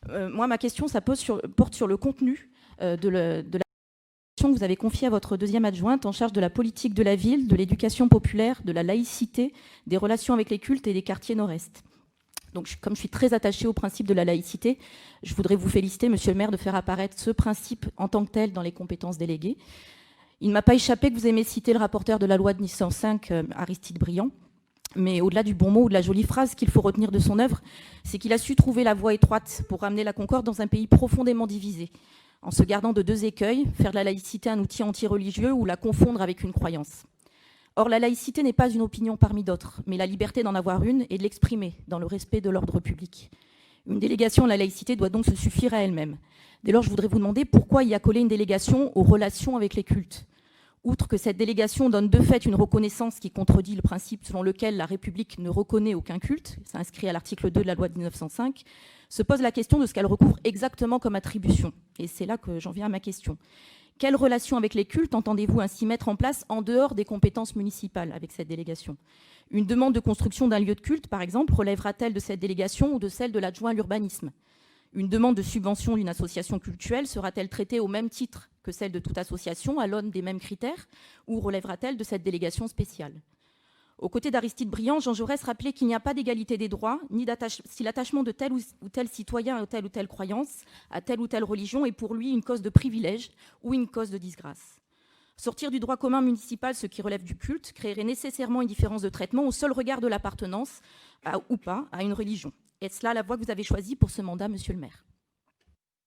Moi, ma question, porte sur le contenu de la mission que vous avez confiée à votre deuxième adjointe en charge de la politique de la ville, de l'éducation populaire, de la laïcité, des relations avec les cultes et des quartiers nord-est. Donc, comme je suis très attachée au principe de la laïcité, je voudrais vous féliciter, monsieur le maire, de faire apparaître ce principe en tant que tel dans les compétences déléguées. Il ne m'a pas échappé que vous aimez citer le rapporteur de la loi de 1905, Aristide Briand. Mais au-delà du bon mot ou de la jolie phrase qu'il faut retenir de son œuvre, c'est qu'il a su trouver la voie étroite pour ramener la concorde dans un pays profondément divisé, en se gardant de deux écueils, faire de la laïcité un outil anti-religieux ou la confondre avec une croyance. Or, la laïcité n'est pas une opinion parmi d'autres, mais la liberté d'en avoir une et de l'exprimer dans le respect de l'ordre public. Une délégation à la laïcité doit donc se suffire à elle-même. Dès lors, je voudrais vous demander pourquoi y a collé une délégation aux relations avec les cultes. Outre que cette délégation donne de fait une reconnaissance qui contredit le principe selon lequel la République ne reconnaît aucun culte, c'est inscrit à l'article 2 de la loi de 1905, se pose la question de ce qu'elle recouvre exactement comme attribution. Et c'est là que j'en viens à ma question. Quelles relations avec les cultes entendez-vous ainsi mettre en place en dehors des compétences municipales avec cette délégation ? Une demande de construction d'un lieu de culte, par exemple, relèvera-t-elle de cette délégation ou de celle de l'adjoint à l'urbanisme ? Une demande de subvention d'une association cultuelle sera-t-elle traitée au même titre que celle de toute association, à l'aune des mêmes critères, ou relèvera-t-elle de cette délégation spéciale ? Aux côtés d'Aristide Briand, Jean Jaurès rappelait qu'il n'y a pas d'égalité des droits, ni si l'attachement de tel ou tel citoyen à telle ou telle croyance, à telle ou telle religion est pour lui une cause de privilège ou une cause de disgrâce. Sortir du droit commun municipal ce qui relève du culte créerait nécessairement une différence de traitement au seul regard de l'appartenance ou pas à une religion. Est-ce là la voie que vous avez choisie pour ce mandat, monsieur le maire ?